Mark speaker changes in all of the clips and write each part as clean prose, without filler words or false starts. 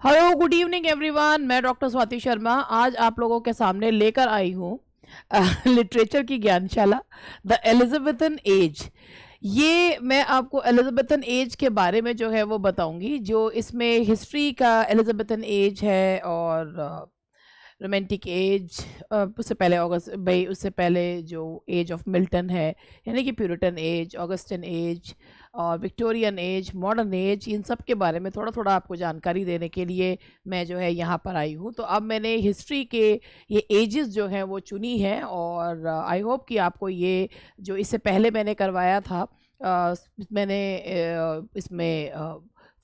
Speaker 1: Hello good evening everyone. मैं doctor Swati Sharma आज आप लोगों के सामने लेकर आई हूँ लिटरेचर की ज्ञानशाला द एलिजाबेथन एज। ये मैं आपको एलिजाबेथन एज के बारे में जो है वो बताऊंगी, जो इसमें हिस्ट्री का एलिजाबेथन एज है और रोमांटिक एज, उससे पहले ऑगस्ट भाई उससे पहले जो एज ऑफ मिल्टन है यानी कि प्यूरिटन एज, ऑगस्टन एज और विक्टोरियन एज, मॉडर्न एज, इन सब के बारे में थोड़ा थोड़ा आपको जानकारी देने के लिए मैं जो है यहाँ पर आई हूँ। तो अब मैंने हिस्ट्री के ये एजेस जो हैं वो चुनी है और आई होप कि आपको ये जो इससे पहले मैंने करवाया था, मैंने इसमें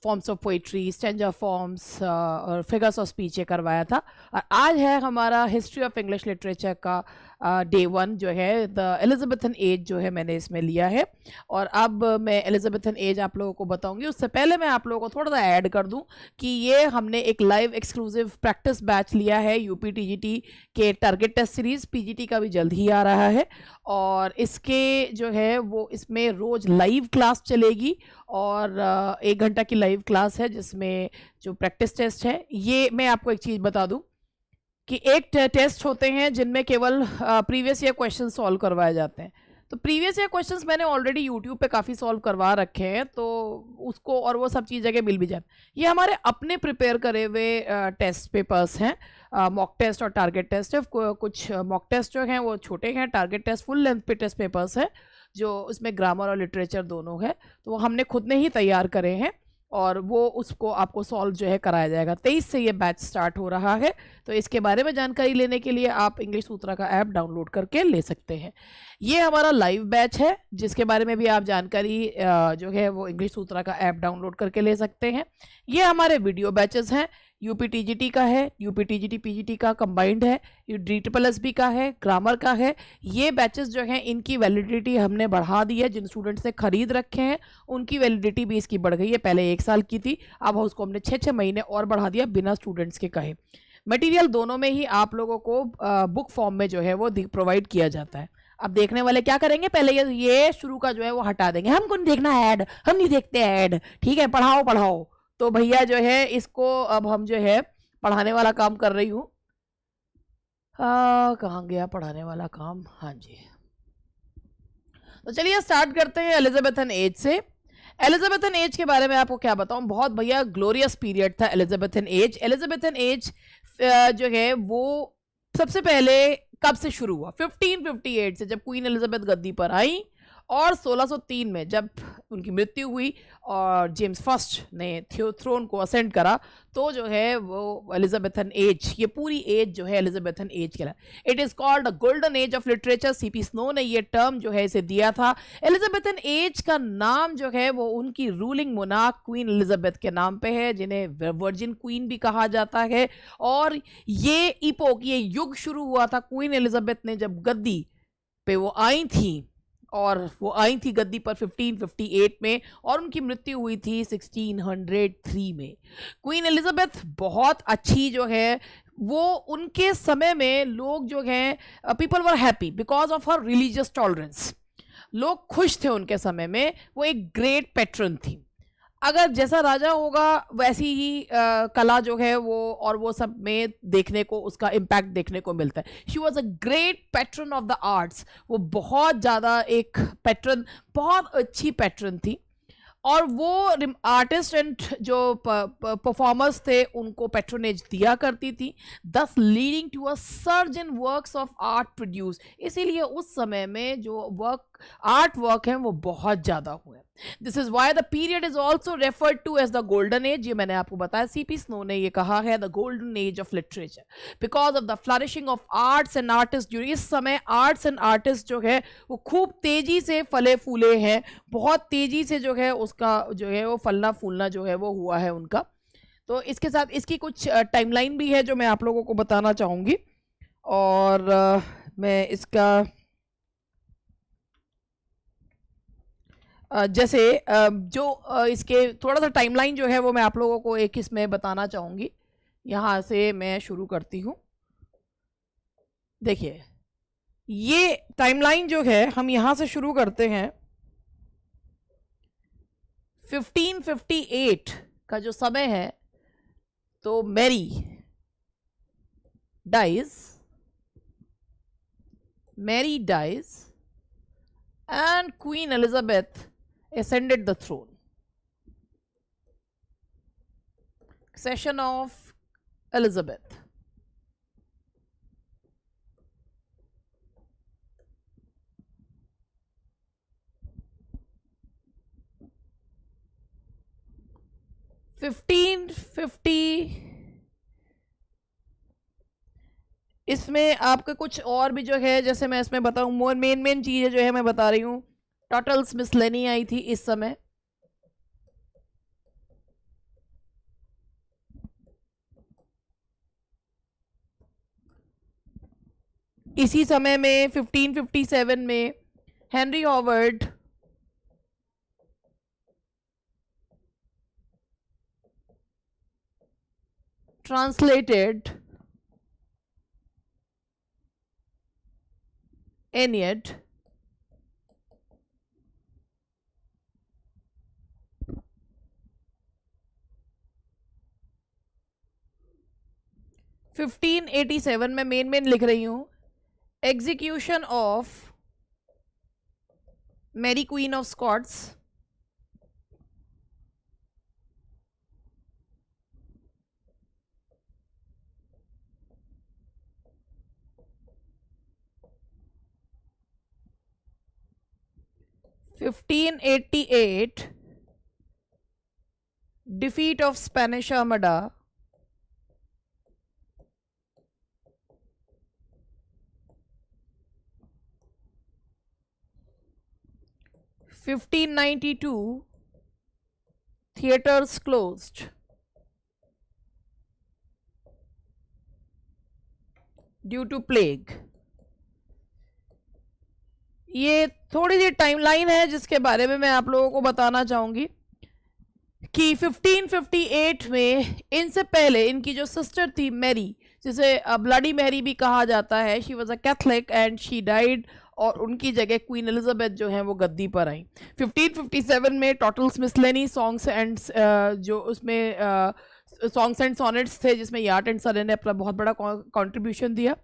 Speaker 1: forms of poetry, stanza forms और फिगर्स ऑफ स्पीच ये करवाया था। और आज है हमारा हिस्ट्री ऑफ इंग्लिश लिटरेचर का डे 1 जो है द एलिजाबेथन एज जो है मैंने इसमें लिया है। और अब मैं एलिजाबेथन एज आप लोगों को बताऊंगी। उससे पहले मैं आप लोगों को थोड़ा सा ऐड कर दूं कि ये हमने एक लाइव एक्सक्लूसिव प्रैक्टिस बैच लिया है यूपी टीजीटी के टारगेट टेस्ट सीरीज। पीजीटी का भी जल्द ही आ रहा है और इसके जो है वो इसमें रोज लाइव क्लास चलेगी और 1 घंटा की लाइव क्लास है जिसमें जो प्रैक्टिस टेस्ट है। ये मैं आपको एक चीज़ बता दूं कि एक टेस्ट होते हैं जिनमें केवल प्रीवियस ईयर क्वेश्चन सॉल्व करवाए जाते हैं। तो प्रीवियस ईयर क्वेश्चंस मैंने ऑलरेडी यूट्यूब पे काफ़ी सॉल्व करवा रखे हैं, तो उसको और वो सब चीज़ जगह मिल भी जाती। ये हमारे अपने प्रिपेयर करे हुए टेस्ट पेपर्स हैं, मॉक टेस्ट और टारगेट टेस्ट है। कुछ मॉक टेस्ट जो हैं वो छोटे हैं, टारगेट टेस्ट फुल लेंथ पे टेस्ट पेपर्स हैं जो उसमें ग्रामर और लिटरेचर दोनों है। तो वो हमने खुद ने ही तैयार करे हैं और वो उसको आपको सॉल्व जो है कराया जाएगा। 23 से ये बैच स्टार्ट हो रहा है। तो इसके बारे में जानकारी लेने के लिए आप इंग्लिश सूत्रा का ऐप डाउनलोड करके ले सकते हैं। ये हमारा लाइव बैच है जिसके बारे में भी आप जानकारी जो है वो इंग्लिश सूत्रा का ऐप डाउनलोड करके ले सकते हैं। ये हमारे वीडियो बैचेस हैं, यूपी टीजीटी का है, यूपी टीजीटी पीजीटी का कंबाइंड है, DSSB का है, ग्रामर का है। ये बैचेस जो हैं इनकी वैलिडिटी हमने बढ़ा दी है। जिन स्टूडेंट्स ने खरीद रखे हैं उनकी वैलिडिटी भी इसकी बढ़ गई है। पहले 1 साल की थी, अब उसको हमने 6-6 महीने और बढ़ा दिया बिना स्टूडेंट्स के कहे। मटेरियल दोनों में ही आप लोगों को बुक फॉर्म में जो है वो प्रोवाइड किया जाता है। अब देखने वाले क्या करेंगे, पहले ये शुरू का जो है वो हटा देंगे, हमको नहीं देखना ऐड, हम नहीं देखते ऐड, ठीक है, पढ़ाओ पढ़ाओ। तो भैया जो है इसको अब हम जो है पढ़ाने वाला काम कर रही हूँ। कहाँ गया पढ़ाने वाला काम? हाँ जी, तो चलिए स्टार्ट करते हैं एलिजाबेथन एज से। एलिजाबेथन एज के बारे में आपको क्या बताऊं, बहुत भैया ग्लोरियस पीरियड था एलिजाबेथन एज। एलिजाबेथन एज जो है वो सबसे पहले कब से शुरू हुआ? 1558 से, जब क्वीन एलिजाबेथ गद्दी पर आई, और 1603 में जब उनकी मृत्यु हुई और जेम्स फर्स्ट ने थ्रोन को असेंड करा, तो जो है वो एलिजाबेथन एज, ये पूरी एज जो है एलिजाबेथन एज कहला। It is called the golden as of literature. CP snow ने ये टर्म जो है इसे दिया था। एलिजाबेथन एज का नाम जो है वो उनकी रूलिंग मोनार्क क्वीन एलिजाबेथ के नाम पे है, जिन्हें वर्जिन क्वीन भी कहा जाता है। और ये इपोक, ये युग शुरू हुआ था क्वीन एलिजाबेथ ने जब गद्दी पे वो आई थी, और वो आई थी गद्दी पर 1558 में और उनकी मृत्यु हुई थी 1603 में। क्वीन एलिजाबेथ बहुत अच्छी जो है वो, उनके समय में लोग जो हैं, people were happy because of her religious tolerance. लोग खुश थे उनके समय में। वो एक ग्रेट पैट्रन थी। अगर जैसा राजा होगा वैसी ही कला जो है वो और वो सब में देखने को, उसका इम्पैक्ट देखने को मिलता है। She was a great pattern of the arts. वो बहुत ज़्यादा एक पैट्रन, बहुत अच्छी पैट्रन थी। और वो आर्टिस्ट एंड जो परफॉर्मर्स थे उनको पैट्रोनेज दिया करती थी, thus leading to a surge in works of art produce. इसीलिए उस समय में जो आर्ट वर्क हैं वो बहुत ज़्यादा हुए। This is why the period is also referred to as the golden age. ये मैंने आपको बताया, सीपी स्नो ने ये कहा है the golden as of literature because of the flourishing of arts and artist. इस समय आर्ट्स एंड आर्टिस्ट जो है वो खूब तेजी से फले फूले हैं, बहुत तेजी से जो है उसका जो है वो फलना फूलना जो है वो हुआ है उनका। तो इसके साथ इसकी कुछ टाइमलाइन भी है जो मैं आप लोगों को बताना चाहूँगी। और मैं इसका जैसे जो इसके थोड़ा सा टाइमलाइन जो है वो मैं आप लोगों को एक इसमें बताना चाहूँगी। यहाँ से मैं शुरू करती हूँ। देखिए ये टाइमलाइन जो है हम यहाँ से शुरू करते हैं। 1558 का जो समय है तो Mary dies and Queen Elizabeth ascended the throne. Accession of Elizabeth. इसमें आपका कुछ और भी जो है, जैसे मैं इसमें बताऊं, मेन चीजें जो है मैं बता रही हूँ। टर्टल्स मिसलेनी आई थी इस समय। इसी समय में 1557 में हेनरी हॉवर्ड translated Aeneid (1587) में मेन लिख रही हूं। Execution of Mary Queen of Scots, (1588) defeat of Spanish Armada, (1592) theaters closed due to plague। ये थोड़ी सी टाइमलाइन है जिसके बारे में मैं आप लोगों को बताना चाहूंगी कि 1558 में इनसे पहले इनकी जो सिस्टर थी मैरी, जिसे ब्लडी मैरी भी कहा जाता है, she was a Catholic and she died, और उनकी जगह क्वीन एलिजाबेथ जो है वो गद्दी पर आई 1557 में। टॉटल्स मिसलेनी सॉन्ग्स एंड जो उसमें सॉन्ग्स एंड सॉनेट्स थे जिसमें यार्ट एंड सरे ने अपना बहुत बड़ा कंट्रीब्यूशन दिया।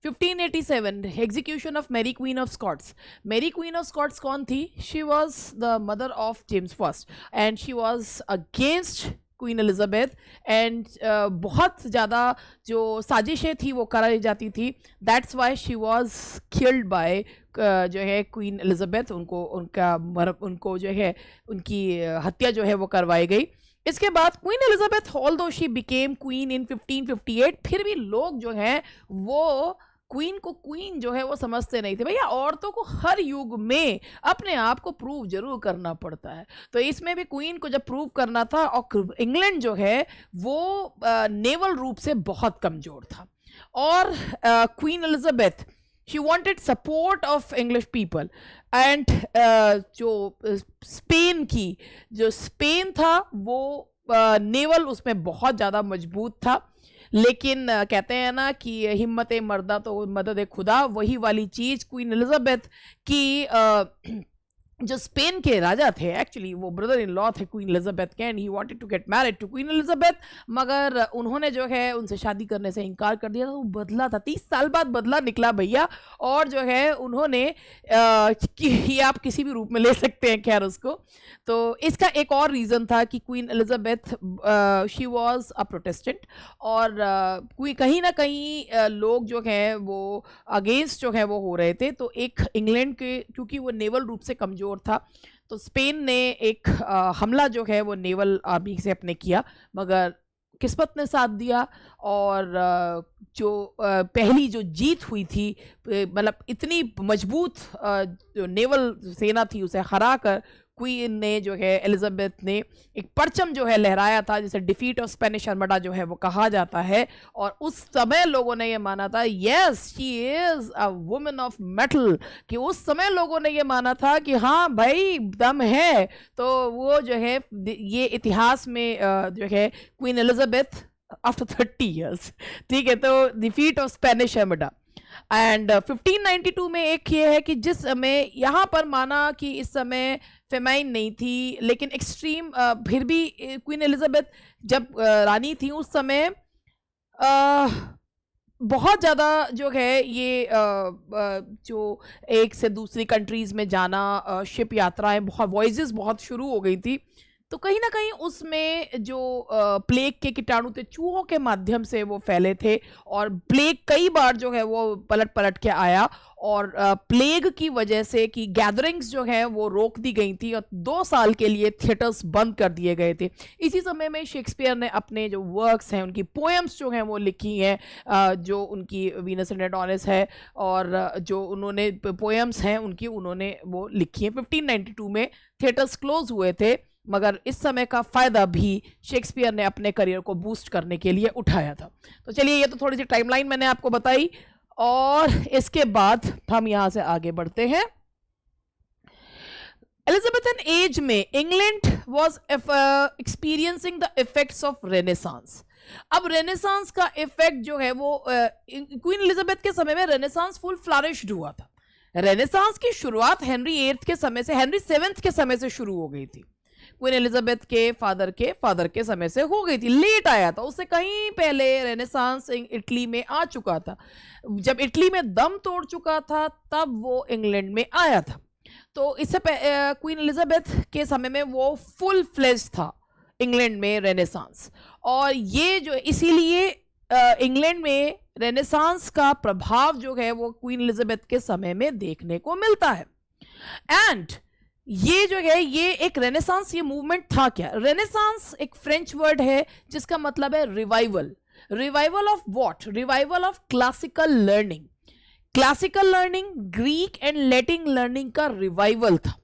Speaker 1: 1587 execution of Mary Queen of Scots. Mary Queen of Scots कौन थी? She was the mother of James first and she was against Queen Elizabeth and बहुत ज़्यादा जो साजिशें थी वो कराई जाती थी। That's why she was killed by जो है क्वीन एलिजाबेथ। उनको जो है उनकी हत्या जो है वो करवाई गई। इसके बाद queen Elizabeth although she became queen इन 1558, फिर भी लोग जो हैं वो क्वीन को क्वीन जो है वो समझते नहीं थे। भैया औरतों को हर युग में अपने आप को प्रूव जरूर करना पड़ता है, तो इसमें भी क्वीन को जब प्रूव करना था, और इंग्लैंड जो है वो नेवल रूप से बहुत कमजोर था, और queen Elizabeth she wanted support of English people and जो स्पेन था वो नेवल उसमें बहुत ज़्यादा मजबूत था। लेकिन कहते हैं ना कि हिम्मत मर्दा तो मदद खुदा, वही वाली चीज़ क्वीन एलिजाबेथ की जो स्पेन के राजा थे, एक्चुअली वो ब्रदर इन लॉ थे क्वीन एलिजाबेथ के, and he wanted to get married to Queen Elizabeth, मगर उन्होंने जो है उनसे शादी करने से इनकार कर दिया। तो बदला था, 30 साल बाद बदला निकला भैया, और जो है उन्होंने ये आप किसी भी रूप में ले सकते हैं खैर उसको। तो इसका एक और रीज़न था कि queen Elizabeth she was a Protestant, और कहीं ना कहीं लोग जो हैं वो अगेंस्ट जो है वो हो रहे थे। तो एक इंग्लैंड के, क्योंकि वो नेवल रूप से कमज़ोर था, तो स्पेन ने एक हमला जो है वो नेवल आर्मी से अपने किया, मगर किस्मत ने साथ दिया, और जो पहली जो जीत हुई थी, मतलब इतनी मजबूत जो नेवल सेना थी उसे हरा कर क्वीन ने जो है एलिजाबेथ ने एक परचम जो है लहराया था, जिसे डिफीट ऑफ स्पेनिश आर्मडा जो है वो कहा जाता है। और उस समय लोगों ने ये माना था, yes she is a woman of metal, कि उस समय लोगों ने ये माना था कि हाँ भाई दम है। तो वो जो है ये इतिहास में जो है क्वीन एलिजाबेथ आफ्टर 30 years, ठीक है, तो defeat of Spanish armada. And 1592 में एक ये है कि जिस समय यहाँ पर माना कि इस समय फेमाइन नहीं थी, लेकिन एक्सट्रीम फिर भी क्वीन एलिजाबेथ जब रानी थी उस समय बहुत ज़्यादा जो है ये जो एक से दूसरी कंट्रीज़ में जाना, शिप यात्राएं, बहुत वॉयजेस बहुत शुरू हो गई थी। तो कहीं ना कहीं उसमें जो प्लेग के कीटाणु थे चूहों के माध्यम से वो फैले थे, और प्लेग कई बार जो है वो पलट पलट के आया, और प्लेग की वजह से कि गैदरिंग्स जो है वो रोक दी गई थी और 2 साल के लिए थिएटर्स बंद कर दिए गए थे। इसी समय में शेक्सपियर ने अपने जो वर्क्स हैं, उनकी पोएम्स जो हैं वो लिखी हैं, जो उनकी वीनस एंड एडोनिस है, और जो उन्होंने पोएम्स हैं उनकी उन्होंने वो लिखी हैं। 1592 में थिएटर्स क्लोज हुए थे, मगर इस समय का फ़ायदा भी शेक्सपियर ने अपने करियर को बूस्ट करने के लिए उठाया था। तो चलिए, ये तो थोड़ी सी टाइमलाइन मैंने आपको बताई, और इसके बाद हम यहां से आगे बढ़ते हैं। एलिजाबेथन एज में England was experiencing the effects of renaissance. अब रेनेसांस का इफेक्ट जो है वो क्वीन एलिजाबेथ के समय में रेनेसांस फुल फ्लरिश्ड हुआ था। रेनेसांस की शुरुआत हेनरी 8 के समय से, हेनरी 7 के समय से शुरू हो गई थी। क्वीन एलिजाबेथ के फादर के समय से हो गई थी, लेट आया था, उससे कहीं पहले रेनेसांस इटली में आ चुका था। जब इटली में दम तोड़ चुका था तब वो इंग्लैंड में आया था। तो इससे क्वीन एलिजाबेथ के समय में वो फुल फ्लेज था इंग्लैंड में रेनेसांस, और ये जो इसीलिए इंग्लैंड में रेनेसांस का प्रभाव जो है वो क्वीन एलिजाबेथ के समय में देखने को मिलता है। एंड ये जो है ये एक रेनेसांस, ये मूवमेंट था क्या? रेनेसांस एक फ्रेंच वर्ड है जिसका मतलब है revival. Revival of what? Revival of classical learning. Classical learning, Greek and Latin learning का रिवाइवल था।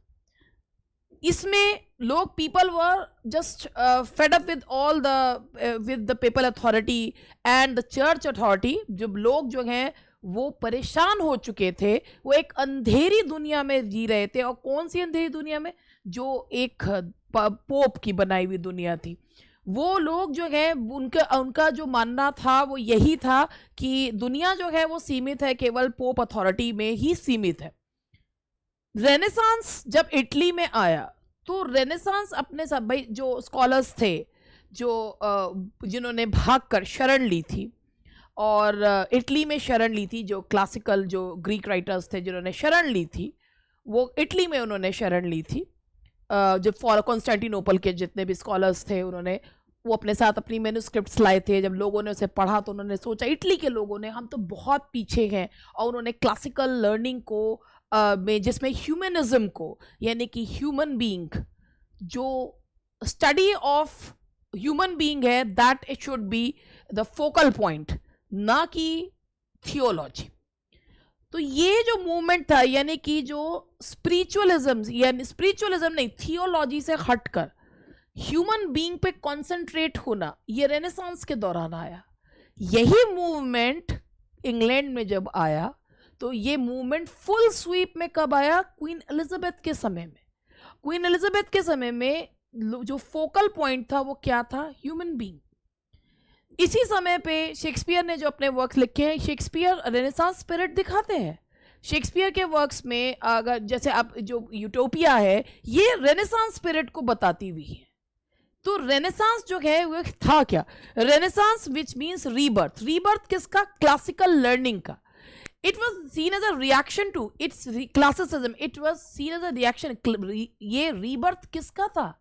Speaker 1: इसमें लोग, people were just fed up with all the with the PayPal authority and the church authority. जब लोग जो हैं वो परेशान हो चुके थे, वो एक अंधेरी दुनिया में जी रहे थे। और कौन सी अंधेरी दुनिया में? जो एक पोप की बनाई हुई दुनिया थी। वो लोग जो है उनका जो मानना था वो यही था कि दुनिया जो है वो सीमित है, केवल पोप अथॉरिटी में ही सीमित है। रेनेसांस जब इटली में आया तो रेनेसांस अपने सब भाई जो स्कॉलर्स थे, जो जिन्होंने भागकर शरण ली थी और इटली में शरण ली थी, जो क्लासिकल जो ग्रीक राइटर्स थे जिन्होंने शरण ली थी, वो इटली में उन्होंने शरण ली थी। जो कॉन्स्टेंटिनोपल के जितने भी स्कॉलर्स थे उन्होंने वो अपने साथ अपनी मैन्युस्क्रिप्ट्स लाए थे। जब लोगों ने उसे पढ़ा तो उन्होंने सोचा, इटली के लोगों ने, हम तो बहुत पीछे हैं, और उन्होंने क्लासिकल लर्निंग को में जिसमें ह्यूमनिज्म को, यानी कि ह्यूमन बीइंग, जो स्टडी ऑफ ह्यूमन बीइंग है, that it should be the focal point, ना कि थियोलॉजी। तो ये जो मूवमेंट था, यानी कि जो स्पिरिचुअलिज्म, यानी स्पिरिचुअलिज्म नहीं, थियोलॉजी से हटकर ह्यूमन बीइंग पे कंसंट्रेट होना, ये रेनेसांस के दौरान आया। यही मूवमेंट इंग्लैंड में जब आया तो ये मूवमेंट फुल स्वीप में कब आया? क्वीन एलिजाबेथ के समय में। क्वीन एलिजाबेथ के समय में जो फोकल पॉइंट था वो क्या था? Human being. इसी समय पे शेक्सपियर ने जो अपने वर्क्स लिखे हैं, शेक्सपियर रेनेसांस स्पिरिट दिखाते हैं। शेक्सपियर के वर्क्स में अगर जैसे आप जो यूटोपिया है, ये रेनेसांस स्पिरिट को बताती हुई है। तो रेनेसांस जो है वो था क्या? Renaissance which means rebirth. Rebirth किसका? क्लासिकल लर्निंग का। It was seen as a reaction to its classicism. It was seen as a reaction. ये रीबर्थ किसका था?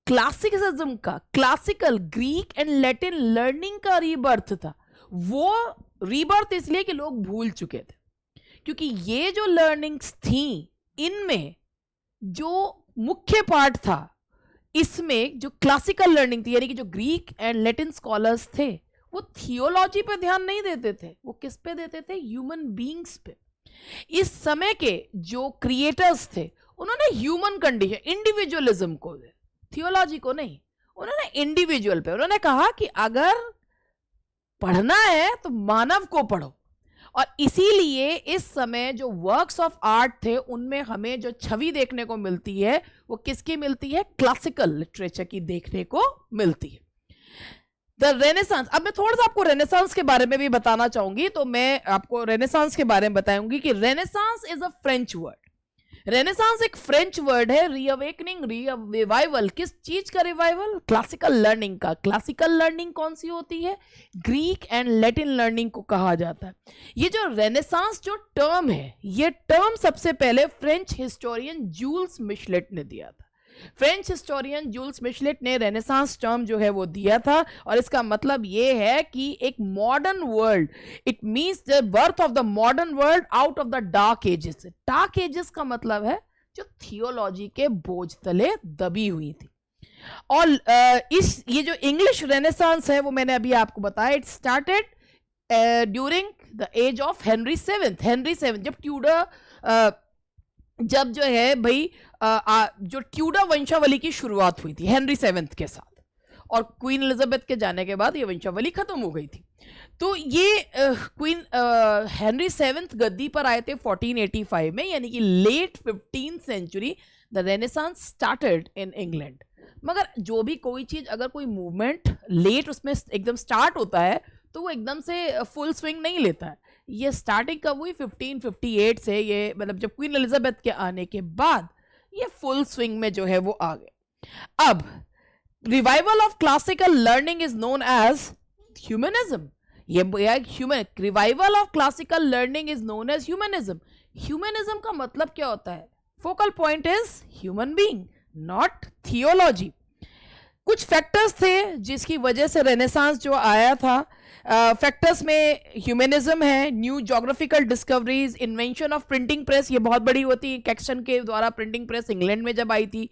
Speaker 1: क्लासिसिज्म का, classical Greek and Latin learning का रीबर्थ था। वो रीबर्थ इसलिए कि लोग भूल चुके थे, क्योंकि ये जो लर्निंग्स थी इनमें जो मुख्य पार्ट था, इसमें जो क्लासिकल लर्निंग थी, यानी कि जो ग्रीक एंड लैटिन स्कॉलर्स थे वो थियोलॉजी पे ध्यान नहीं देते थे। वो किस पे देते थे? ह्यूमन बीइंग्स पे। इस समय के जो क्रिएटर्स थे उन्होंने ह्यूमन कंडीशन, इंडिविजुअलिज्म को, थियोलॉजी को नहीं, उन्होंने इंडिविजुअल पे, उन्होंने कहा कि अगर पढ़ना है तो मानव को पढ़ो। और इसीलिए इस समय जो वर्क्स ऑफ आर्ट थे उनमें हमें जो छवि देखने को मिलती है वो किसकी मिलती है? क्लासिकल लिटरेचर की देखने को मिलती है। The renaissance. अब मैं थोड़ा सा आपको रेनेसांस के बारे में भी बताना चाहूंगी, तो मैं आपको रेनेसांस के बारे में बताऊंगी कि renaissance is a French word. Renaissance एक फ्रेंच वर्ड है, रीअवेकनिंग, रिवाइवल, किस चीज का रिवाइवल? क्लासिकल लर्निंग का। क्लासिकल लर्निंग कौन सी होती है? ग्रीक एंड लैटिन लर्निंग को कहा जाता है। ये जो रेनेसांस जो टर्म है, ये टर्म सबसे पहले फ्रेंच हिस्टोरियन जूल्स मिशेलेट ने दिया था। फ्रेंच हिस्टोरियन जूल्स मिशेलेट ने रेनेसांस टर्म जो है वो दिया था, और इसका मतलब ये है कि एक modern world, it means the birth of the modern world out of the dark ages. Dark ages का मतलब है जो थियोलॉजी के बोझ तले दबी हुई थी। और ये जो इंग्लिश रेनेसांस है वो मैंने अभी आपको बताया, it started during the age of Henry seventh. Henry seventh जब ट्यूडर जब जो है भाई जो ट्यूडर वंशावली की शुरुआत हुई थी हेनरी सेवेंथ के साथ, और क्वीन एलिजाबेथ के जाने के बाद ये वंशावली खत्म हो गई थी। तो ये क्वीन हेनरी सेवेंथ गद्दी पर आए थे 1485 में, यानी कि late 15th century the Renaissance started in England. मगर जो भी कोई चीज, अगर कोई मूवमेंट लेट उसमें एकदम स्टार्ट होता है तो वो एकदम से फुल स्विंग नहीं लेता है। ये स्टार्टिंग कब हुई? 1558 से, ये मतलब जब क्वीन एलिजाबेथ के आने के बाद ये फुल स्विंग में जो है वो आ गए। अब revival of classical learning is known as humanism. ये human revival of classical learning is known as humanism. Humanism का मतलब क्या होता है? Focal point is human being, not theology. कुछ फैक्टर्स थे जिसकी वजह से रेनेसांस जो आया था। फैक्टर्स में ह्यूमनिज्म है, new geographical discoveries, invention of printing press, ये बहुत बड़ी होती है। कैक्सटन के द्वारा प्रिंटिंग प्रेस इंग्लैंड में जब आई थी।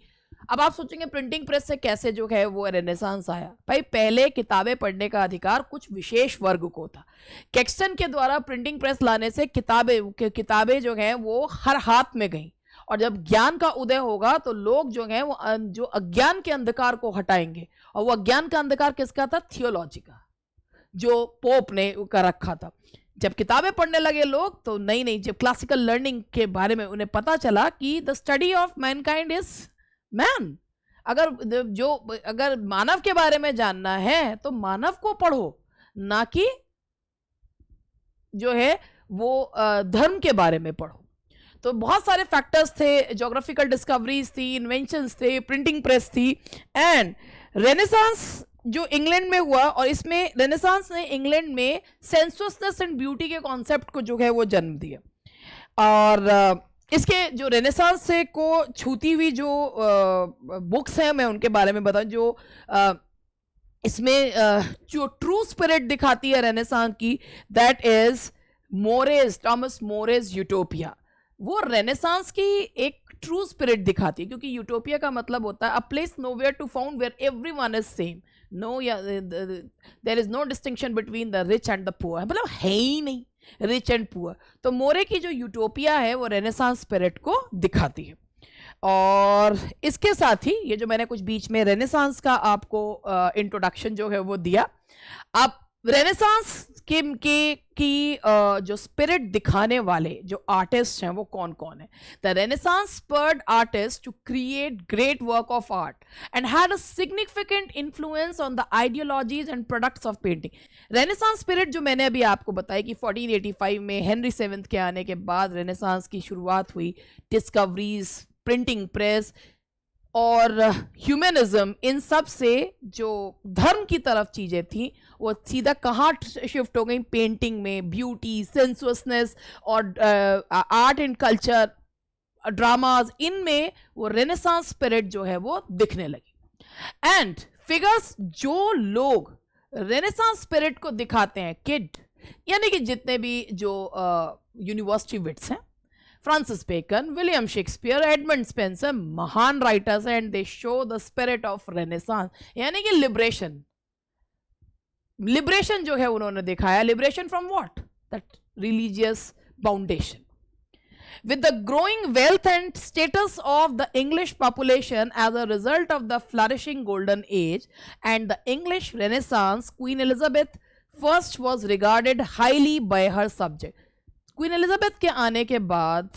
Speaker 1: अब आप सोचेंगे प्रिंटिंग प्रेस से कैसे जो है वो रेनेसांस आया? भाई पहले किताबें पढ़ने का अधिकार कुछ विशेष वर्ग को था। कैक्सटन के द्वारा प्रिंटिंग प्रेस लाने से किताबें जो हैं वो हर हाथ में गई, और जब ज्ञान का उदय होगा तो लोग जो हैं वो जो अज्ञान के अंधकार को हटाएंगे, और वो अज्ञान का अंधकार किसका था? थियोलॉजी का, जो पोप ने कर रखा था। जब किताबें पढ़ने लगे लोग तो नई जब क्लासिकल लर्निंग के बारे में उन्हें पता चला कि the study of Mankind is man. अगर मानव के बारे में जानना है तो मानव को पढ़ो, ना कि जो है वो धर्म के बारे में पढ़ो। तो बहुत सारे फैक्टर्स थे, ज्योग्राफिकल डिस्कवरीज थी, इन्वेंशंस थे, प्रिंटिंग प्रेस थी, एंड रेनेसांस जो इंग्लैंड में हुआ, और इसमें रेनेसांस ने इंग्लैंड में सेंसुअसनेस एंड ब्यूटी के कॉन्सेप्ट को जो है वो जन्म दिया। और इसके जो रेनेसांस से को छूती हुई जो बुक्स हैं मैं उनके बारे में बताऊं, जो इसमें जो ट्रू स्पिरिट दिखाती है रेनेसांस की, दैट इज मोरेज, टॉमस मोरेज यूटोपिया। वो रेनेसांस की एक ट्रू स्पिरिट दिखाती है, क्योंकि यूटोपिया का मतलब होता है a place nowhere to found where everyone is same, no या there is no distinction between the rich and the poor, मतलब है ही नहीं रिच एंड पुअर। तो मोरे की जो यूटोपिया है वो रेनेसांस स्पिरिट को दिखाती है। और इसके साथ ही ये जो मैंने कुछ बीच में रेनेसांस का आपको इंट्रोडक्शन जो है वो दिया। आप रेनेसांस की जो स्पिरिट दिखाने वाले जो आर्टिस्ट हैं वो कौन कौन है? The Renaissance spurred artist to create great work of art and had a significant influence on the ideologies and products of painting. Renaissance spirit जो मैंने अभी आपको बताया कि 1485 में हेनरी सेवेंथ के आने के बाद रेनेसांस की शुरुआत हुई, डिस्कवरीज, प्रिंटिंग प्रेस और ह्यूमनिज्म, इन सब से जो धर्म की तरफ चीजें थी वो सीधा कहाँ शिफ्ट हो गई? पेंटिंग में, ब्यूटी, सेंसुअसनेस और आर्ट एंड कल्चर, ड्रामाज, इनमें वो रेनेसांस स्पिरिट जो है वो दिखने लगी। एंड फिगर्स जो लोग रेनेसांस स्पिरिट को दिखाते हैं, किड यानी कि जितने भी जो यूनिवर्सिटी विट्स हैं, Francis Bacon, William Shakespeare, Edmund Spenser, महान writers, and they show the spirit of renaissance, यानी कि लिबरेशन जो है उन्होंने दिखाया। Liberation from what? That religious foundation. With the growing wealth and status of the English population as a result of the flourishing golden age and the English Renaissance, Queen Elizabeth I was regarded highly by her subject. Queen Elizabeth के आने के बाद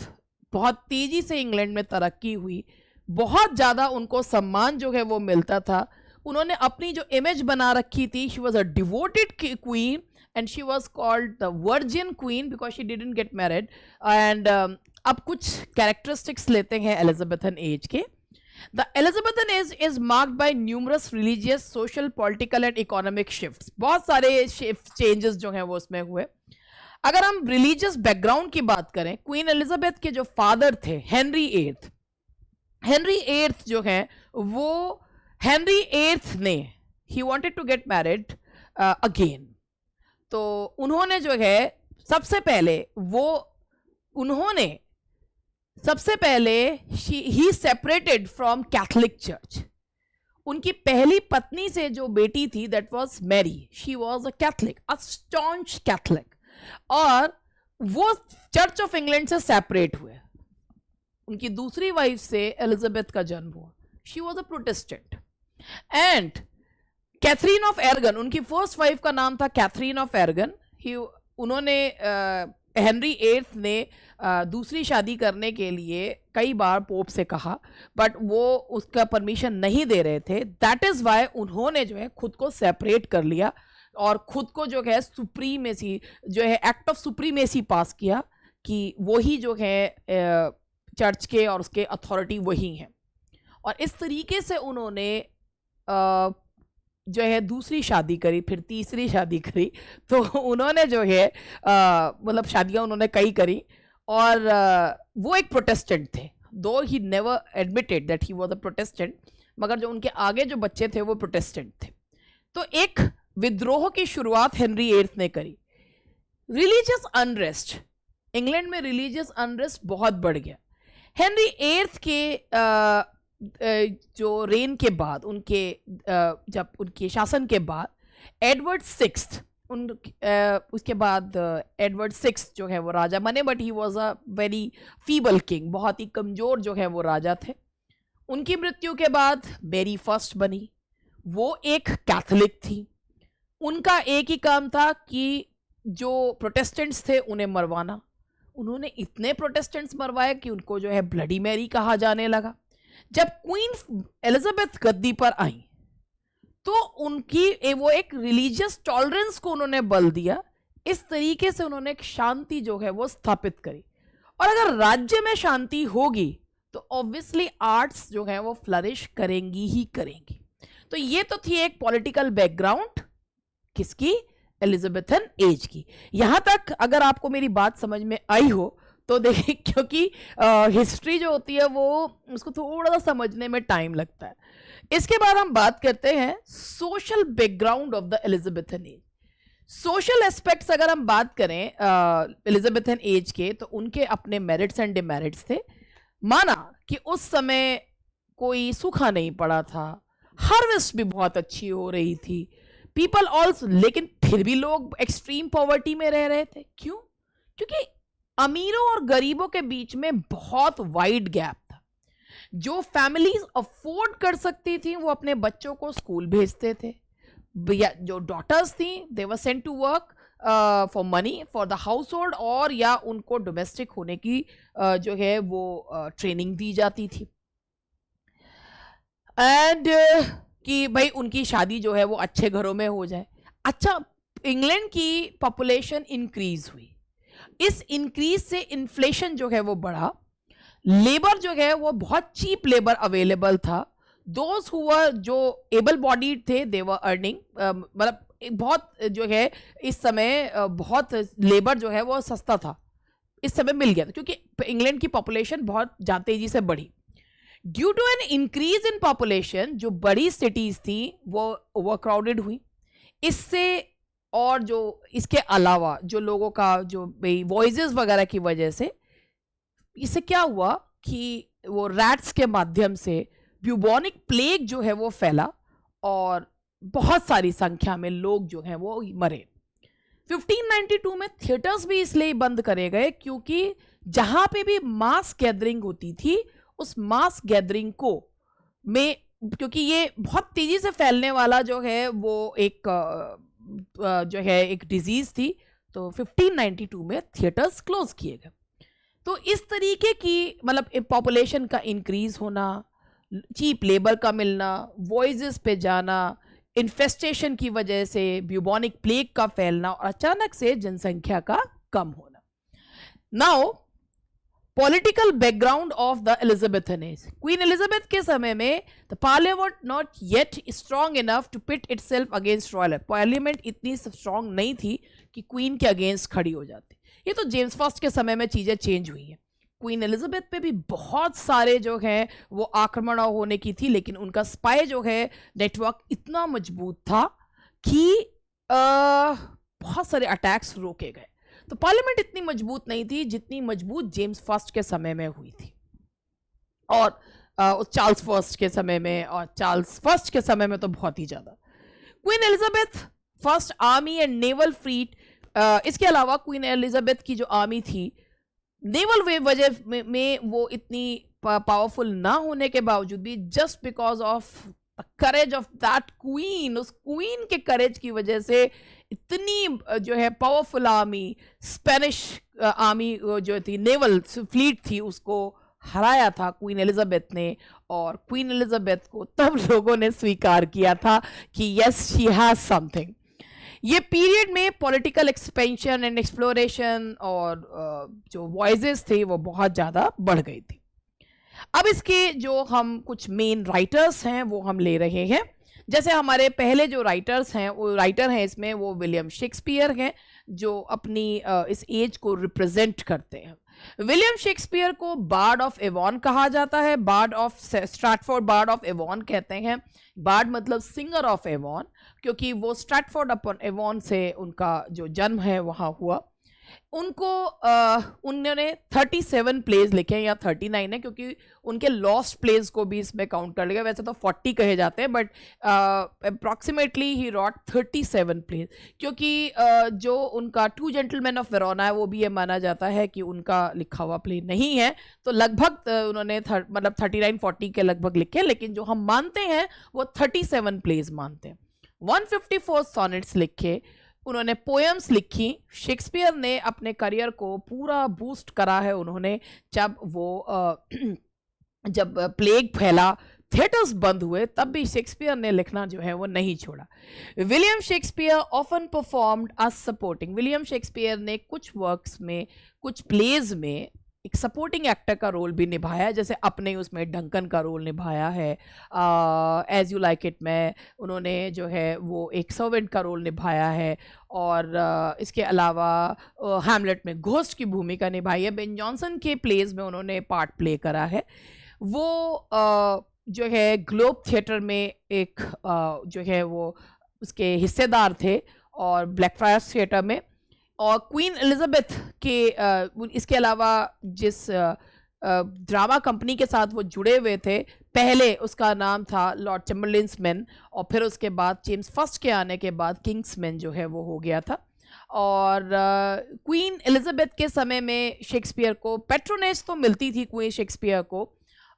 Speaker 1: बहुत तेजी से England में तरक्की हुई, बहुत ज़्यादा उनको सम्मान जो है वो मिलता था। उन्होंने अपनी जो इमेज बना रखी थी, she was a devoted queen and she was called the virgin queen because she didn't get married. And अब कुछ कैरेक्टरिस्टिक्स लेते हैं एलिजाबेथन एज के। The Elizabethan as is marked by numerous religious, social, political and economic shifts. बहुत सारे changes जो हैं वो उसमें हुए। अगर हम रिलीजियस बैकग्राउंड की बात करें, क्वीन एलिजाबेथ के जो फादर थे हेनरी एट्थ जो है वो हेनरी एट्थ ने he wanted to get married again. तो उन्होंने जो है सबसे पहले ही सेपरेटेड फ्रॉम कैथलिक चर्च। उनकी पहली पत्नी से जो बेटी थी that was Mary, she was a Catholic, a staunch Catholic, और वो चर्च ऑफ इंग्लैंड से सेपरेट हुए। उनकी दूसरी वाइफ से एलिजाबेथ का जन्म हुआ, she was a Protestant. And Catherine of Aragon, उनकी फर्स्ट वाइफ का नाम था कैथरीन ऑफ एरगन। उन्होंने हेनरी एट्थ ने दूसरी शादी करने के लिए कई बार पोप से कहा, बट वो उसका परमिशन नहीं दे रहे थे। दैट इज वाई उन्होंने जो है खुद को सेपरेट कर लिया और खुद को जो है सुप्रीमेसी जो है एक्ट ऑफ सुप्रीमेसी पास किया कि वही जो है चर्च के और उसके अथॉरिटी वही हैं। और इस तरीके से उन्होंने जो है दूसरी शादी करी, फिर तीसरी शादी करी। तो उन्होंने जो है मतलब शादियां उन्होंने कई करी, और वो एक प्रोटेस्टेंट थे, दो he never admitted that he was a Protestant, मगर जो उनके आगे जो बच्चे थे वो प्रोटेस्टेंट थे। तो एक विद्रोह की शुरुआत हेनरी एट्थ ने करी। रिलीजियस अनरेस्ट, इंग्लैंड में रिलीजियस अनरेस्ट बहुत बढ़ गया। हेनरी एट्थ के जो रेन के बाद, उनके जब उनके शासन के बाद एडवर्ड सिक्स्थ, उसके बाद एडवर्ड सिक्स्थ जो है वो राजा बने, but he was a very feeble king, बहुत ही कमज़ोर जो है वो राजा थे। उनकी मृत्यु के बाद मैरी फर्स्ट बनी, वो एक कैथलिक थी। उनका एक ही काम था कि जो प्रोटेस्टेंट्स थे उन्हें मरवाना। उन्होंने इतने प्रोटेस्टेंट्स मरवाए कि उनको जो है ब्लडी मैरी कहा जाने लगा। जब क्वीन एलिजाबेथ गद्दी पर आई तो उनकी वो एक रिलीजियस टॉलरेंस को उन्होंने बल दिया। इस तरीके से उन्होंने एक शांति जो है वो स्थापित करी। और अगर राज्य में शांति होगी तो ऑब्वियसली आर्ट्स जो है वो फ्लरिश करेंगी ही करेंगी। तो ये तो थी एक पॉलिटिकल बैकग्राउंड किसकी, एलिजाबेथन एज की। यहां तक अगर आपको मेरी बात समझ में आई हो तो देखिए, क्योंकि हिस्ट्री जो होती है वो उसको थोड़ा सा समझने में टाइम लगता है। इसके बाद हम बात करते हैं social background of the Elizabethan as. Social aspects अगर हम बात करें एलिजाबेथन एज के, तो उनके अपने मेरिट्स एंड डिमेरिट्स थे। माना कि उस समय कोई सूखा नहीं पड़ा था, हार्वेस्ट भी बहुत अच्छी हो रही थी, पीपल ऑल्सो, लेकिन फिर भी लोग एक्सट्रीम पॉवर्टी में रह रहे थे। क्यों? क्योंकि अमीरों और गरीबों के बीच में बहुत वाइड गैप था। जो फैमिलीज अफोर्ड कर सकती थी वो अपने बच्चों को स्कूल भेजते थे, या जो डॉटर्स थी they were sent to work for money for the household, और या उनको डोमेस्टिक होने की जो है वो ट्रेनिंग दी जाती थी। एंड कि भाई उनकी शादी जो है वो अच्छे घरों में हो जाए। अच्छा, इंग्लैंड की पॉपुलेशन इंक्रीज हुई, इस इंक्रीज से इन्फ्लेशन जो है वो बढ़ा, लेबर जो है वो बहुत चीप लेबर अवेलेबल था। दोज हु वर जो एबल बॉडीड थे दे वर अर्निंग, मतलब बहुत जो है इस समय बहुत लेबर जो है वो सस्ता था, इस समय मिल गया था, क्योंकि इंग्लैंड की पॉपुलेशन बहुत तेजी से बढ़ी। Due to an increase in population, जो बड़ी सिटीज थी वो ओवरक्राउडेड हुई। इससे और जो इसके अलावा जो लोगों का जो वॉइसेस वगैरह की वजह से, इससे क्या हुआ कि वो रैट्स के माध्यम से ब्यूबोनिक प्लेग जो है वो फैला और बहुत सारी संख्या में लोग जो हैं वो मरे। 1592 में थिएटर्स भी इसलिए बंद करे गए क्योंकि जहां पे भी मास गैदरिंग होती थी, उस मास गैदरिंग को में, क्योंकि ये बहुत तेजी से फैलने वाला जो है वो एक जो है एक डिजीज थी, तो 1592 में थिएटर्स क्लोज किए गए। तो इस तरीके की मतलब पॉपुलेशन का इंक्रीज होना, चीप लेबर का मिलना, वॉइसेस पे जाना, इन्फेस्टेशन की वजह से ब्यूबोनिक प्लेग का फैलना और अचानक से जनसंख्या का कम होना। Now political background of the Elizabethan age, Queen Elizabeth के समय में the parliament not yet strong enough to pit itself against royal, parliament इतनी स्ट्रांग नहीं थी कि क्वीन के अगेंस्ट खड़ी हो जाती। ये तो जेम्स फर्स्ट के समय में चीजें चेंज हुई हैं। क्वीन एलिजाबेथ पे भी बहुत सारे जो है वो आक्रमण होने की थी, लेकिन उनका स्पाई जो है नेटवर्क इतना मजबूत था कि बहुत सारे अटैक्स रोके गए। तो पार्लियामेंट इतनी मजबूत नहीं थी जितनी मजबूत जेम्स फर्स्ट के समय में हुई थी, और चार्ल्स फर्स्ट के समय में, और चार्ल्स फर्स्ट के समय में तो बहुत ही ज्यादा। Queen Elizabeth first army and naval fleet, इसके अलावा क्वीन एलिजाबेथ की जो आर्मी थी नेवल वे वजह में वो इतनी पावरफुल ना होने के बावजूद भी, just because of courage of that queen, उस क्वीन के करेज की वजह से इतनी जो है पावरफुल आर्मी, स्पेनिश आर्मी जो थी, नेवल फ्लीट थी, उसको हराया था क्वीन एलिजाबेथ ने। और क्वीन एलिजाबेथ को तब लोगों ने स्वीकार किया था कि यस शी हैज समथिंग। ये पीरियड में पॉलिटिकल एक्सपेंशन एंड एक्सप्लोरेशन और जो वॉइसेस थे वो बहुत ज़्यादा बढ़ गई थी। अब इसके जो हम कुछ मेन राइटर्स हैं वो हम ले रहे हैं। जैसे हमारे पहले जो राइटर्स हैं, वो राइटर हैं इसमें वो विलियम शेक्सपियर हैं, जो अपनी इस एज को रिप्रेजेंट करते हैं। विलियम शेक्सपियर को बार्ड ऑफ एवॉन कहा जाता है, bard of Stratford, bard of Avon कहते हैं। बार्ड मतलब सिंगर ऑफ एवॉन, क्योंकि वो स्ट्रैटफोर्ड अपॉन एवॉन से उनका जो जन्म है वहाँ हुआ। उनको उन्होंने 37 प्लेज लिखे हैं, या 39 है क्योंकि उनके लॉस्ट प्लेज को भी इसमें काउंट कर लिया। वैसे तो 40 कहे जाते हैं, but approximately he wrote 37 plays, क्योंकि जो उनका टू जेंटलमैन ऑफ वेरोना है वो भी ये माना जाता है कि उनका लिखा हुआ प्ले नहीं है। तो लगभग उन्होंने मतलब 39-40 के लगभग लिखे, लेकिन जो हम मानते हैं वो 37 प्लेज मानते हैं। 154 सॉनेट्स लिखे उन्होंने, पोएम्स लिखी। शेक्सपियर ने अपने करियर को पूरा बूस्ट करा है उन्होंने, जब वो जब प्लेग फैला, थिएटर्स बंद हुए, तब भी शेक्सपियर ने लिखना जो है वो नहीं छोड़ा। William Shakespeare often performed as supporting, William Shakespeare ने कुछ वर्क्स में, कुछ प्लेज में एक सपोर्टिंग एक्टर का रोल भी निभाया, जैसे अपने उसमें डंकन का रोल निभाया है। एज यू लाइक इट में उन्होंने जो है वो एक सर्वेंट का रोल निभाया है, और इसके अलावा हैमलेट में घोस्ट की भूमिका निभाई है। बेन जॉनसन के प्लेज में उन्होंने पार्ट प्ले करा है। वो जो है ग्लोब थिएटर में एक जो है वो उसके हिस्सेदार थे, और ब्लैकफ्रायर्स थिएटर में। और क्वीन एलिजाबेथ के इसके अलावा जिस ड्रामा कंपनी के साथ वो जुड़े हुए थे, पहले उसका नाम था लॉर्ड चैम्बरलिन्स मेन, और फिर उसके बाद जेम्स फर्स्ट के आने के बाद किंग्स मेन जो है वो हो गया था। और क्वीन एलिजाबेथ के समय में शेक्सपियर को पैट्रोनेज तो मिलती थी क्वीन शेक्सपियर को,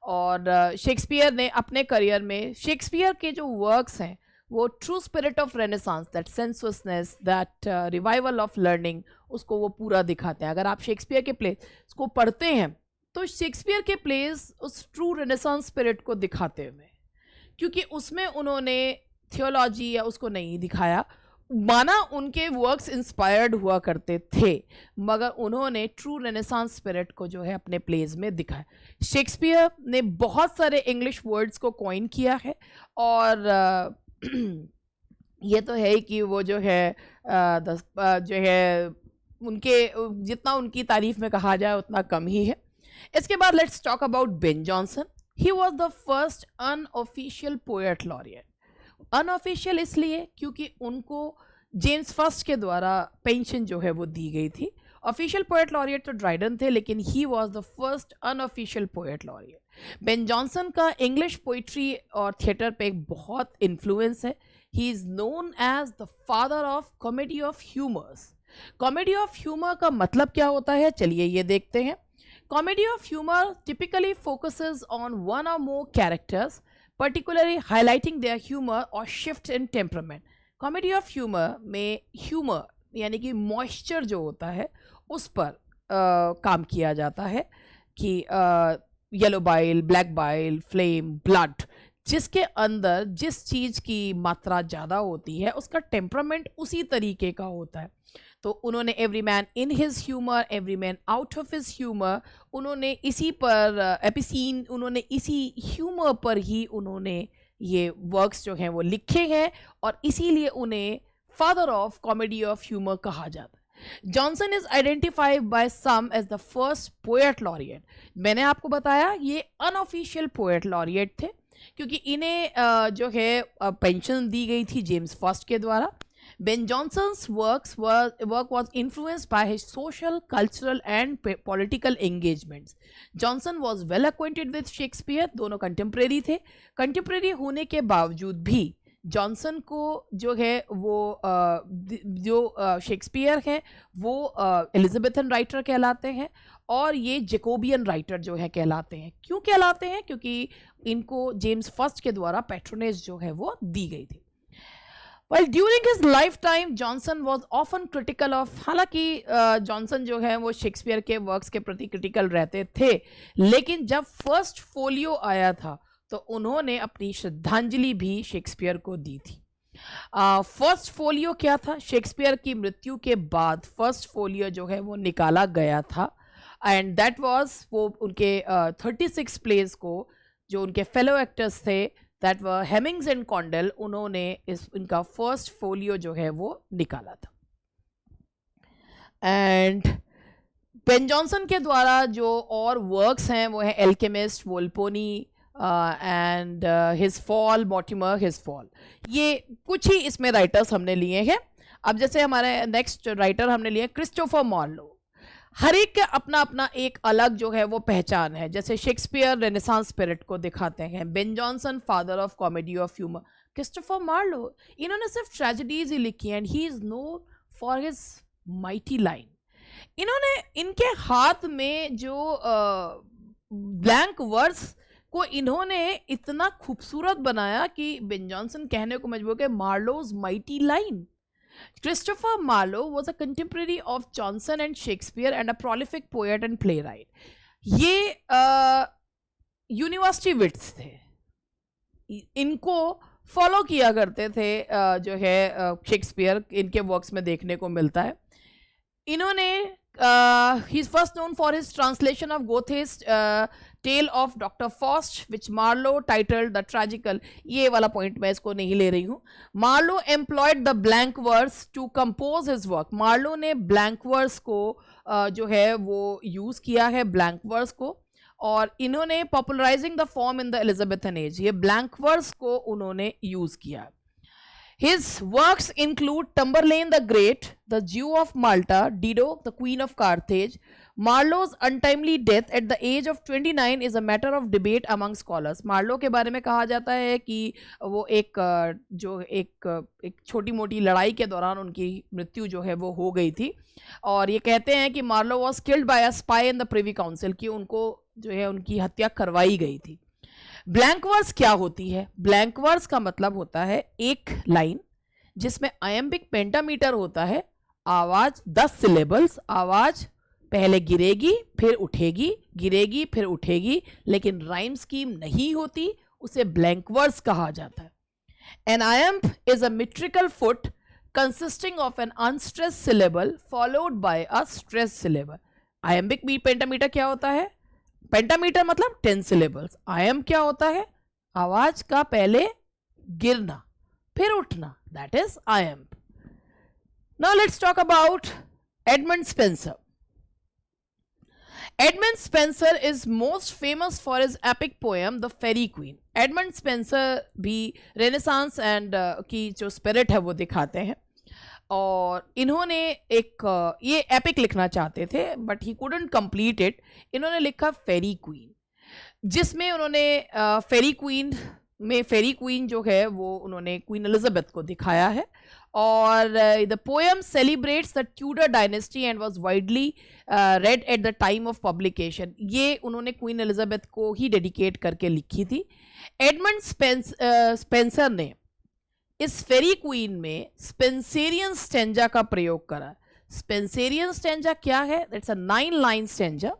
Speaker 1: और शेक्सपियर ने अपने करियर में, शेक्सपियर के जो वर्क्स हैं वो true spirit of Renaissance, that sensuousness, that revival of learning, उसको वो पूरा दिखाते हैं। अगर आप शेक्सपियर के प्लेस को पढ़ते हैं तो शेक्सपियर के प्लेस उस ट्रू रेनेसांस स्पिरिट को दिखाते हुए, क्योंकि उसमें उन्होंने थियोलॉजी या उसको नहीं दिखाया, माना उनके वर्क्स इंस्पायर्ड हुआ करते थे, मगर उन्होंने ट्रू रेनेसांस स्पिरिट को जो है अपने प्लेज में दिखाया। शेक्सपियर ने बहुत सारे इंग्लिश वर्ड्स को कॉइन किया है, और ये तो है ही कि वो जो है जो है उनके जितना उनकी तारीफ में कहा जाए उतना कम ही है। इसके बाद let's talk about Ben Jonson. He was the first unofficial poet laureate. Unofficial इसलिए क्योंकि उनको जेम्स फर्स्ट के द्वारा पेंशन जो है वो दी गई थी। ऑफिशियल पोएट लॉरिएट तो ड्राइडन थे, लेकिन he was the first unofficial poet laureate. Ben Jonson का इंग्लिश पोइट्री और थिएटर पे एक बहुत इन्फ्लुएंस है। He is known as the father of comedy of humours. Comedy of humour का मतलब क्या होता है, चलिए ये देखते हैं। Comedy of humour typically focuses on one or more characters, particularly highlighting their humor or shift in temperament. Comedy of humour में ह्यूमर यानी कि मॉइस्चर जो होता है उस पर काम किया जाता है, कि yellow bile, black bile, flame, blood, जिसके अंदर जिस चीज की मात्रा ज्यादा होती है उसका टेम्परामेंट उसी तरीके का होता है। तो उन्होंने every man in his humour, every man out of his humour, उन्होंने इसी पर एपिसीन, उन्होंने इसी ह्यूमर पर ही उन्होंने ये वर्क्स जो हैं वो लिखे हैं और इसीलिए उन्हें father of comedy of humour कहा जाता है। Jonson is identified by some as the first poet laureate. मैंने आपको बताया ये अनऑफिशियल पोएट लॉरिएट थे क्योंकि इन्हें जो है पेंशन दी गई थी जेम्स फर्स्ट के द्वारा। Ben Jonson's work was influenced by his social, cultural and political engagements. Johnson was well acquainted with Shakespeare, दोनों कंटेम्प्रेरी थे। कंटेम्प्रेरी होने के बावजूद भी जॉनसन को जो है वो जो शेक्सपियर है वो एलिजाबेथन राइटर कहलाते हैं और ये जेकोबियन राइटर जो है कहलाते हैं। क्यों कहलाते हैं? क्योंकि इनको जेम्स फर्स्ट के द्वारा पैट्रोनेज जो है वो दी गई थी। Well, during his lifetime, Johnson was often critical of, हालांकि जॉनसन जो है वो शेक्सपियर के वर्क्स के प्रति क्रिटिकल रहते थे, लेकिन जब फर्स्ट फोलियो आया था तो उन्होंने अपनी श्रद्धांजलि भी शेक्सपियर को दी थी। फर्स्ट फोलियो क्या था? शेक्सपियर की मृत्यु के बाद फर्स्ट फोलियो जो है वो निकाला गया था एंड दैट वाज वो उनके 36 प्लेस को जो उनके फेलो एक्टर्स थे that were Heminges and Condell, उन्होंने इनका फर्स्ट फोलियो जो है वो निकाला था। एंड बेन जॉनसन के द्वारा जो और वर्क्स हैं वो है Alchemist, Volpone and his fall, Mortimer his fall. ये कुछ ही इसमें राइटर्स हमने लिए हैं। अब जैसे हमारे नेक्स्ट राइटर हमने लिए क्रिस्टोफर मार्लो। हर एक का अपना अपना एक अलग जो है वो पहचान है। जैसे शेक्सपियर रेनेसांस स्पिरिट को दिखाते हैं, Ben Jonson father of comedy of humour, Christopher Marlowe इन्होंने सिर्फ ट्रेजेडीज ही लिखी and he is known for his mighty line. इन्होंने इनके हाथ में जो ब्लैंक वर्स को इन्होंने इतना खूबसूरत बनाया कि बेन जॉनसन कहने को मजबूर है Marlowe's mighty line. Christopher Marlowe was a contemporary of Johnson and Shakespeare and a prolific poet and playwright. ये यूनिवर्सिटी विट्स थे, इनको फॉलो किया करते थे जो है शेक्सपियर, इनके वर्क्स में देखने को मिलता है। इन्होंने he is first known for his translation of Goethe's Tale of Dr. Faust, which Marlowe titled The Tragical। ये वाला पॉइंट मैं इसको नहीं ले रही हूँ। Marlowe employed the blank verse to compose his work। Marlowe ने blank verse को जो है वो यूज किया है, blank verse को, और इन्होंने popularizing the form in the Elizabethan age, ये blank verse को उन्होंने यूज किया। His works include Tamburlaine the Great, The Jew of Malta, Dido, the Queen of Carthage. Marlowe's untimely death at the age of 29 is a matter of debate among scholars. Marlowe के बारे में कहा जाता है कि वो एक छोटी मोटी लड़ाई के दौरान उनकी मृत्यु जो है वो हो गई थी, और ये कहते हैं कि Marlowe was killed by a spy in the Privy Council, कि उनको जो है उनकी हत्या करवाई गई थी। ब्लैंक वर्स क्या होती है? ब्लैंक वर्स का मतलब होता है एक लाइन जिसमें आयम्बिक पेंटामीटर होता है, आवाज 10 सिलेबल्स, आवाज पहले गिरेगी फिर उठेगी, गिरेगी फिर उठेगी, लेकिन राइम स्कीम नहीं होती, उसे ब्लैंक वर्स कहा जाता है। An iamb is a metrical foot consisting of an unstressed syllable followed by a stressed syllable. Iambic pentameter क्या होता है? पेंटामीटर मतलब 10 सिलेबल्स। आयम क्या होता है? आवाज का पहले गिरना फिर उठना, दैट इज आयम। Now let's talk about Edmund Spenser. Edmund Spenser is most famous for his epic poem The Fairy Queen। Edmund Spenser भी रेनेसांस एंड की जो स्पिरिट है वो दिखाते हैं, और इन्होंने एक ये एपिक लिखना चाहते थे but he couldn't complete it. इन्होंने लिखा फेरी क्वीन, जिसमें उन्होंने फेरी क्वीन में फेरी क्वीन जो है वो उन्होंने क्वीन एलिजाबेथ को दिखाया है, और the poem celebrates the Tudor dynasty and was widely red at the time of publication. ये उन्होंने क्वीन एलिजाबेथ को ही डेडिकेट करके लिखी थी। एडमंड स्पेंसर ने इस फेरी क्वीन में स्पेंसेरियन स्टेंजा का प्रयोग करा। स्पेंसेरियन स्टेंजा क्या है? That's a 9 line stanza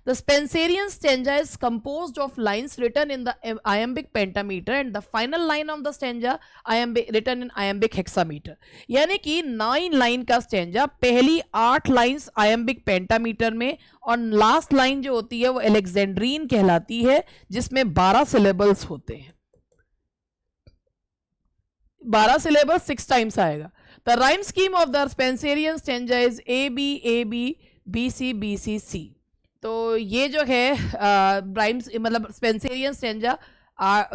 Speaker 1: The Spencerian stanza is composed of lines written in the iambic pentameter and the final line of the stanza written in iambic hexameter. यानी कि 9 line का stanza, पहली 8 lines iambic pentameter में और last line जो होती है वो एलेक्जेंड्रीन कहलाती है, जिसमें 12 सिलेबल्स होते हैं. 12 सिलेबल्स 6 टाइम्स आएगा. The rhyme scheme of the Spencerian stanza is A B A B B C B C C. तो ये जो है राइम्स मतलब स्पेंसेरियन स्टेंजा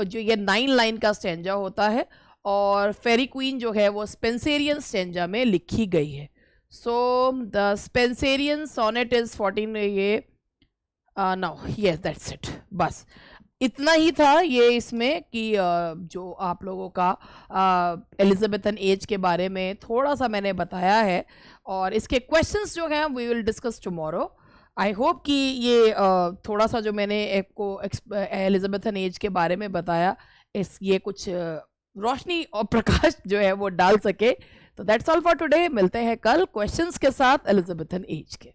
Speaker 1: जो ये 9 लाइन का स्टेंजा होता है और फेरी क्वीन जो है वो स्पेंसेरियन स्टेंजा में लिखी गई है. So the Spenserian sonnet is 14. ये नो यस दैट्स इट. बस इतना ही था ये इसमें कि जो आप लोगों का एलिजाबेथन एज के बारे में थोड़ा सा मैंने बताया है और इसके क्वेश्चंस जो हैं we will discuss tomorrow. I hope कि ये थोड़ा सा जो मैंने आपको एलिजाबेथन एज के बारे में बताया ये कुछ रोशनी और प्रकाश जो है वो डाल सके. तो दैट्स ऑल फॉर टुडे. मिलते हैं कल क्वेश्चंस के साथ एलिजाबेथन एज के.